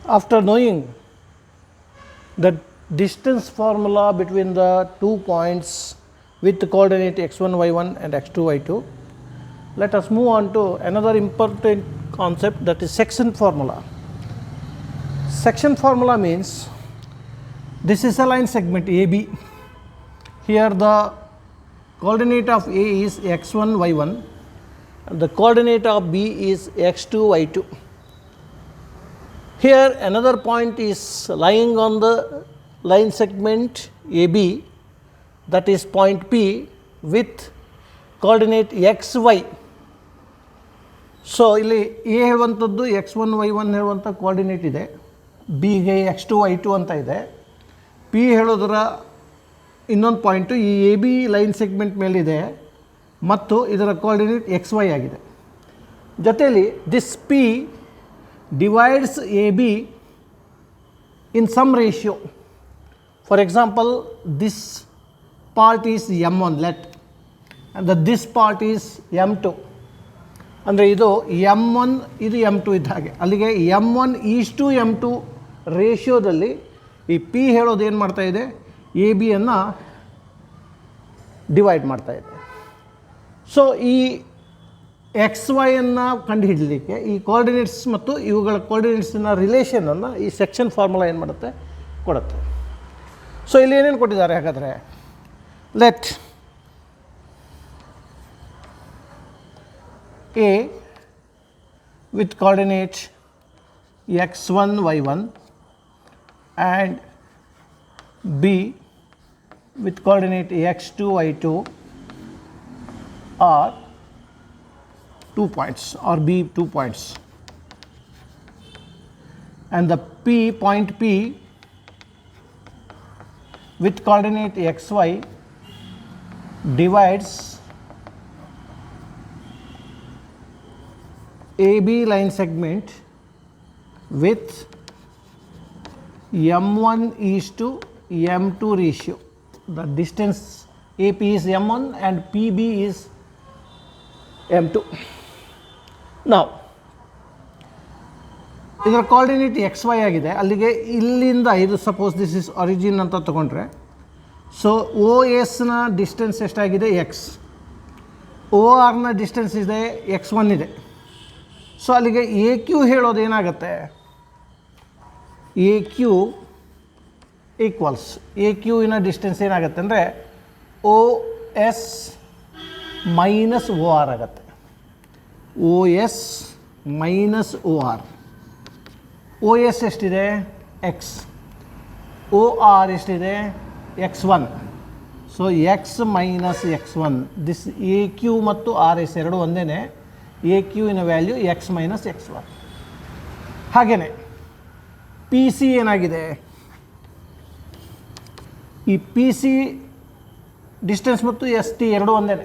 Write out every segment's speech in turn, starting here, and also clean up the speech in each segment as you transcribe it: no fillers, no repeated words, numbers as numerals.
After knowing the distance formula between the 2 points with the coordinate x1, y1 and x2, y2, let us move on to another important concept, that is section formula. Section formula means this is a line segment AB. Here the coordinate of A is x1, y1 and the coordinate of B is x2, y2. Here another point is lying on the line segment AB, that is point P with coordinate x, y. So ಇಲ್ಲಿ A ಹೇಳುವಂಥದ್ದು x1, y1 ಹೇಳುವಂಥ coordinate ಇದೆ, ಬಿಗೆ x2, y2 ಅಂತ ಇದೆ. P ಹೇಳೋದರ ಇನ್ನೊಂದು point ಈ A B line segment ಮೇಲಿದೆ ಮತ್ತು ಇದರ ಕೋಆರ್ಡಿನೇಟ್ ಎಕ್ಸ್ ವೈ ಆಗಿದೆ. ಜೊತೆಯಲ್ಲಿ this P divides AB in some ratio. For example, this part is M1 let and this part is M2. ಅಂದರೆ ಇದು M1 ಇದು M2 ಇದ್ದ ಹಾಗೆ. ಅಲ್ಲಿಗೆ M1 ಈಸ್ಟು M2 ರೇಷಿಯೋದಲ್ಲಿ ಈ P ಹೇಳೋದು ಏನು ಮಾಡ್ತಾ ಇದೆ, ಎ ಬಿಯನ್ನು ಡಿವೈಡ್ ಮಾಡ್ತಾ ಇದೆ. ಸೊ ಈ ಎಕ್ಸ್ ವೈಯನ್ನು ಕಂಡುಹಿಡಲಿಕ್ಕೆ ಈ ಕೋಆರ್ಡಿನೇಟ್ಸ್ ಮತ್ತು ಇವುಗಳ ಕೋಆರ್ಡಿನೇಟ್ಸಿನ ರಿಲೇಷನನ್ನು ಈ ಸೆಕ್ಷನ್ ಫಾರ್ಮುಲಾ ಏನು ಮಾಡುತ್ತೆ, ಕೊಡುತ್ತೆ. ಸೊ ಇಲ್ಲಿ ಏನೇನು ಕೊಟ್ಟಿದ್ದಾರೆ ಹಾಗಾದರೆ, let A with coordinate x1, y1 and b with coordinate x2, y2 are 2 points or B 2 points, and the P point P with coordinate xy divides AB line segment with M1 is to M2 ratio. The distance AP is M1 and PB is M2. ನಾವು ಇದರ coordinate X Y ಆಗಿದೆ. ಅಲ್ಲಿಗೆ ಇಲ್ಲಿಂದ ಇದು suppose this is origin ಅಂತ ತೊಗೊಂಡ್ರೆ, so ಓ ಎಸ್ನ distance ಎಷ್ಟಾಗಿದೆ ಎಕ್ಸ್, ಓ ಆರ್ನ ಡಿಸ್ಟೆನ್ಸ್ ಇದೆ x1 ಇದೆ. ಸೊ ಅಲ್ಲಿಗೆ ಎ ಕ್ಯೂ ಹೇಳೋದು ಏನಾಗುತ್ತೆ, ಎ ಕ್ಯೂ ಈಕ್ವಲ್ಸ್ ಎ ಕ್ಯೂವಿನ ಡಿಸ್ಟೆನ್ಸ್ ಏನಾಗುತ್ತೆ ಅಂದರೆ O S minus O R ಆಗುತ್ತೆ. O S minus O R. O S ಎಷ್ಟಿದೆ ಎಕ್ಸ್, ಓ ಆರ್ ಎಷ್ಟಿದೆ x1. So X minus x1, this A Q ಮತ್ತು ಆರ್ ಎಸ್ ಎರಡು ಒಂದೇ. ಎ ಕ್ಯೂವಿನ ವ್ಯಾಲ್ಯೂ ಎಕ್ಸ್ ಮೈನಸ್ x1. ಹಾಗೆಯೇ ಪಿ ಸಿ ಏನಾಗಿದೆ, ಈ ಪಿ ಸಿ ಡಿಸ್ಟೆನ್ಸ್ ಮತ್ತು ಎಸ್ ಟಿ ಎರಡು ಒಂದೇ.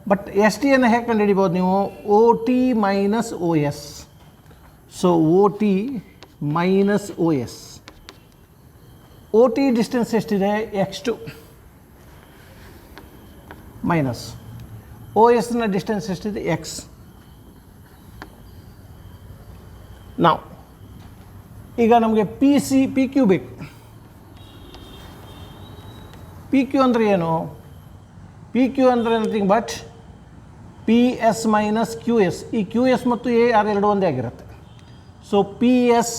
ಬಟ್ ಎಸ್ ಟಿಯನ್ನು ಹೇಗೆ ಕಂಡುಹಿಡಿಬೋದು ನೀವು, O T minus O S. So O T minus O S. O T distance ಎಷ್ಟಿದೆ x2 ಮೈನಸ್ ಓ ಎಸ್ನ ಡಿಸ್ಟೆನ್ಸ್ ಎಷ್ಟಿದೆ ಎಕ್ಸ್. ನಾವು ಈಗ ನಮಗೆ ಪಿ ಸಿ ಪಿ ಕ್ಯೂ ಬೇಕು. ಪಿ ಕ್ಯೂ ಅಂದರೆ ಏನು, ಪಿ ಕ್ಯೂ ಅಂದರೆ nothing but P S minus Q S. ಈ ಕ್ಯೂ ಎಸ್ ಮತ್ತು ಎ ಆರ್ ಎರಡು ಒಂದೇ ಆಗಿರುತ್ತೆ. So P S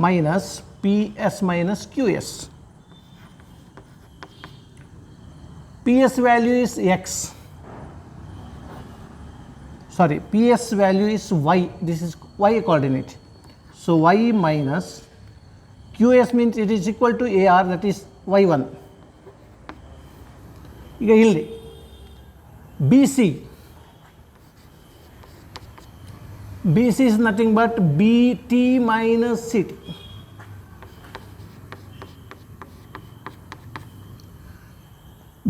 minus Q S. P S value is x, sorry P S value is y, this is y coordinate. So y minus Q S means it is equal to A R, that is y1. ಈಗ ಇಲ್ಲಿ B C is nothing but bt minus ct.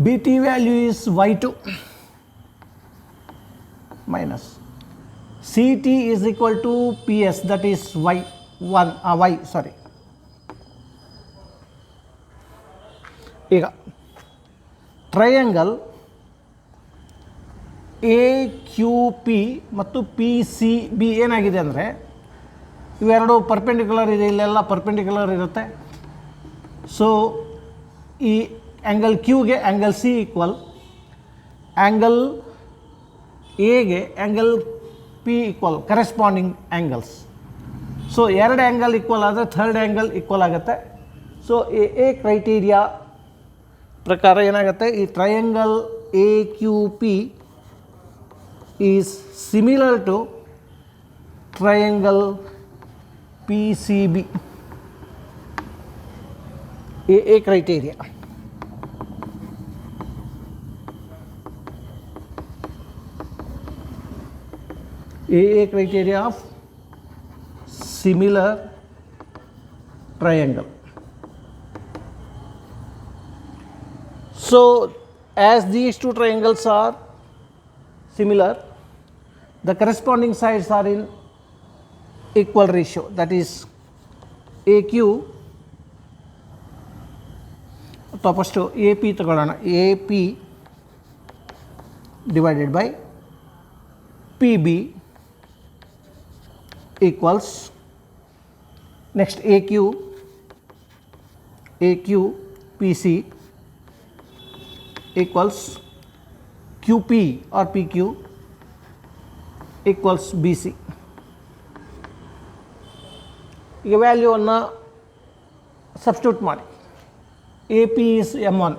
bt value is y2 minus ct is equal to ps, that is y1 y sorry. ಈಗ triangle A Q P ಮತ್ತು P C B ಏನಾಗಿದೆ ಅಂದರೆ ಇವೆರಡು perpendicular ಇದೆ, ಇಲ್ಲೆಲ್ಲ perpendicular ಇರುತ್ತೆ. So ಈ angle ಕ್ಯೂಗೆ ಆ್ಯಂಗಲ್ ಸಿ ಈಕ್ವಲ್, ಆ್ಯಂಗಲ್ ಎಗೆ angle P equal, corresponding angles. So ಎರಡು ಆ್ಯಂಗಲ್ ಈಕ್ವಲ್ ಆದರೆ ಥರ್ಡ್ ಆ್ಯಂಗಲ್ ಈಕ್ವಲ್ ಆಗುತ್ತೆ. ಸೊ ಎ ಕ್ರೈಟೀರಿಯಾ ಪ್ರಕಾರ ಏನಾಗುತ್ತೆ, ಈ triangle A Q P is similar to triangle P C B. A criteria. A criteria of similar triangle. So as these two triangles are similar, the corresponding sides are in equal ratio, that is AQ. First A P ತಗೊಳ್ಳೋಣ, A P divided by P B equals, next A Q P C equals Q P R P Q equals B C. ಈಗ ವ್ಯಾಲ್ಯೂವನ್ನು substitute ಮಾಡಿ. AP is M1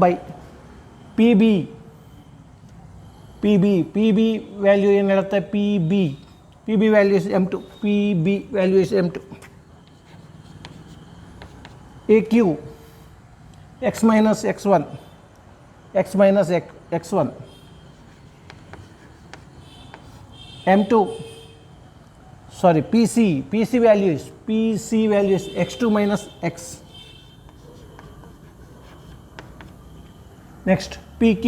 by PB value ಏನು ಹೇಳುತ್ತೆ, PB value is M2, PB value is M2. AQ x minus x1, x minus x1. M2, sorry, PC value is x2 minus x. Next PQ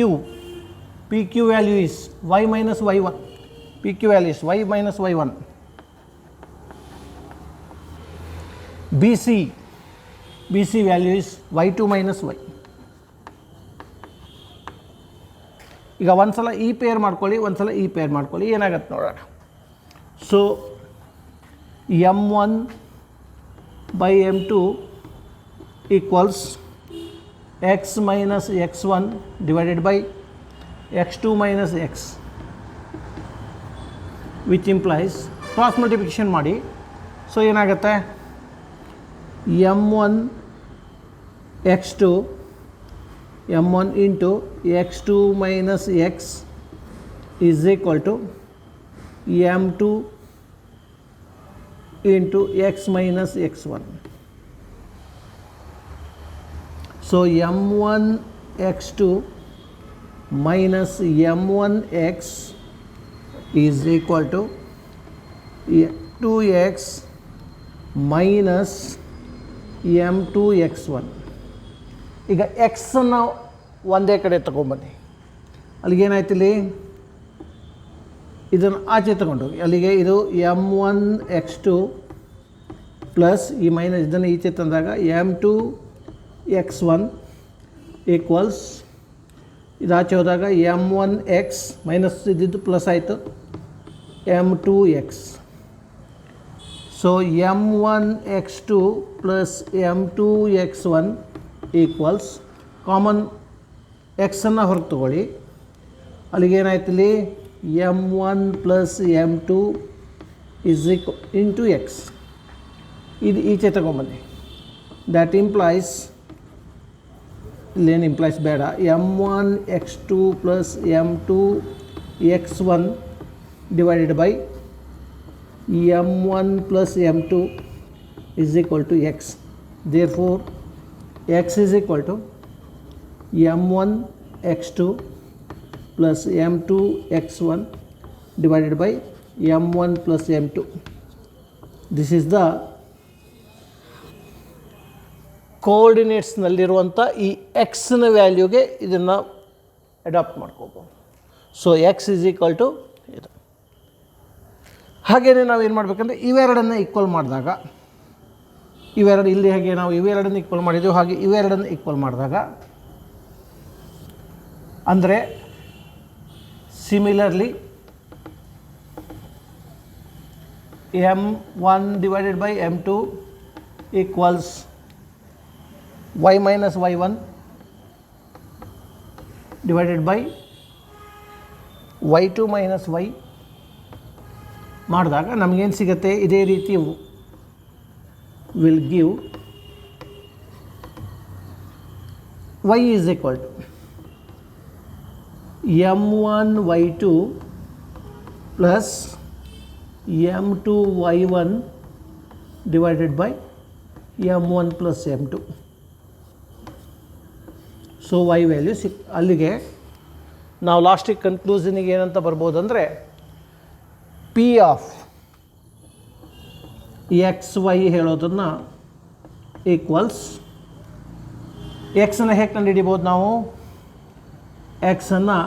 value is y minus y1, PQ value is y minus y1. BC value is y2 minus y. ಈಗ ಒಂದ್ಸಲ ಈ peer ಮಾಡ್ಕೊಳ್ಳಿ, ಒಂದ್ಸಲ ಈ peer ಮಾಡ್ಕೊಳ್ಳಿ, ಏನಾಗತ್ತೆ ನೋಡೋಣ. So M1 by M2 equals x minus x1 divided by x2 minus x, which implies cross multiplication ಮಾಡಿ. ಸೊ ಏನಾಗುತ್ತೆ, M1 x2 M1 into x2 minus x is equal to M2 into x minus x1. So M1 x2 minus M1 x is equal to 2x minus M2 x1. ಈಗ ಎಕ್ಸನ್ನು ಒಂದೇ ಕಡೆ ತಗೊಂಬನ್ನಿ. ಅಲ್ಲಿಗೇನಾಯ್ತು, ಇಲ್ಲಿ ಇದನ್ನು ಆಚೆ ತಗೊಂಡೋಗಿ, ಅಲ್ಲಿಗೆ ಇದು M1 x2 ಪ್ಲಸ್ ಈ ಮೈನಸ್ ಇದನ್ನು ಈಚೆ ತಂದಾಗ M2 x1 ಈಕ್ವಲ್ಸ್, ಇದು ಆಚೆ ಹೋದಾಗ M1 x ಮೈನಸ್ ಇದ್ದಿದ್ದು ಪ್ಲಸ್ ಆಯಿತು M2 x. So M1 x2 plus M2 x1 equals, common ಎಕ್ಸನ್ನು ಹೊರಗೆ ತಗೊಳ್ಳಿ, ಅಲ್ಲಿಗೇನಾಯ್ತು, ಇಲ್ಲಿ M1 plus M2 is equal into x. ಇದು ಈಚೆ ತಗೊಂಬನ್ನಿ. ದ್ಯಾಟ್ ಇಂಪ್ಲೈಸ್, ಇಲ್ಲೇನು ಇಂಪ್ಲೈಸ್ ಬೇಡ, M1 x2 plus M2 x1 divided by M1 plus M2 is equal to x. Therefore x is equal to M1 x2 plus M2 x1 divided by M1 plus M2. This is the ಕೋಆರ್ಡಿನೇಟ್ಸ್ನಲ್ಲಿರುವಂಥ ಈ ಎಕ್ಸ್ನ ವ್ಯಾಲ್ಯೂಗೆ ಇದನ್ನು adapt ಮಾಡ್ಕೋಬೋದು. So x is equal to ಇದು. ಹಾಗೆಯೇ ನಾವೇನು ಮಾಡಬೇಕಂದ್ರೆ ಇವೆರಡನ್ನು equal ಮಾಡಿದಾಗ, ಇವೆರಡು ಇಲ್ಲಿ ಹೇಗೆ ನಾವು ಇವೆರಡನ್ನು ಈಕ್ವಲ್ ಮಾಡಿದ್ದೀವಿ, ಹಾಗೆ ಇವೆರಡನ್ನು ಈಕ್ವಲ್ ಮಾಡಿದಾಗ ಅಂದರೆ similarly m1 divided by m2 equals y minus y1 divided by y2 minus y ಮಾಡಿದಾಗ ನಮಗೇನು ಸಿಗುತ್ತೆ, ಇದೇ ರೀತಿ will give y is equal to m1 y2 plus m2 y1 divided by m1 plus m2. So y value ಅಲ್ಲಿಗೆ ನಾವು ಲಾಸ್ಟಿಗೆ ಕನ್ಕ್ಲೂಷನಿಗೆ ಏನಂತ ಬರ್ಬೋದು ಅಂದರೆ ಪಿ ಆಫ್ ಎಕ್ಸ್ ವೈ ಹೇಳೋದನ್ನು ಈಕ್ವಲ್ಸ್ ಎಕ್ಸನ್ನು ಹೇಗೆ ಕಂಡುಹಿಡಿಬೋದು ನಾವು, ಎಕ್ಸನ್ನು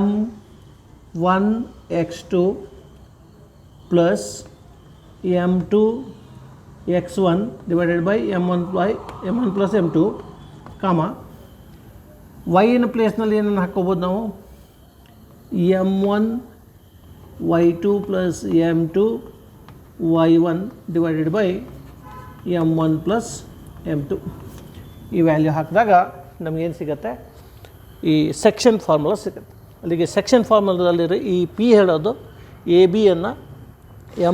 m1 x2 plus m2 x1 divided by m1 plus m2 comma ವೈನ ಪ್ಲೇಸ್ನಲ್ಲಿ ಏನನ್ನು ಹಾಕ್ಕೋಬೋದು ನಾವು, m1 y2 plus m2 y1 divided by m1 plus m2. ಈ ವ್ಯಾಲ್ಯೂ ಹಾಕಿದಾಗ ನಮಗೇನು ಸಿಗುತ್ತೆ, ಈ ಸೆಕ್ಷನ್ ಫಾರ್ಮುಲಾ ಸಿಗುತ್ತೆ. ಅಲ್ಲಿಗೆ ಸೆಕ್ಷನ್ ಫಾರ್ಮುಲಾದಲ್ಲಿರೋ ಈ ಪಿ ಹೇಳೋದು ಎ ಬಿಯನ್ನು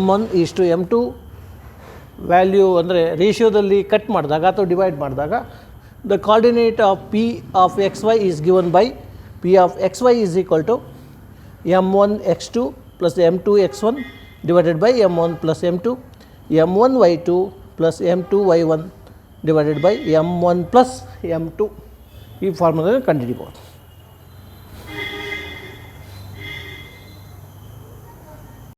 m1:m2 ವ್ಯಾಲ್ಯೂ ಅಂದರೆ ರೇಷಿಯೋದಲ್ಲಿ ಕಟ್ ಮಾಡಿದಾಗ ಅಥವಾ ಡಿವೈಡ್ ಮಾಡಿದಾಗ the coordinate of P of X y is given by P of X y is equal to m1 x2 plus m2 x1 divided by m1 plus m2 m1 y2 plus m2 y1 divided by m1 plus m2. ಈ ಫಾರ್ಮುಲಾದಲ್ಲಿ ಕಂಡುಹಿಡಿಬೋದು.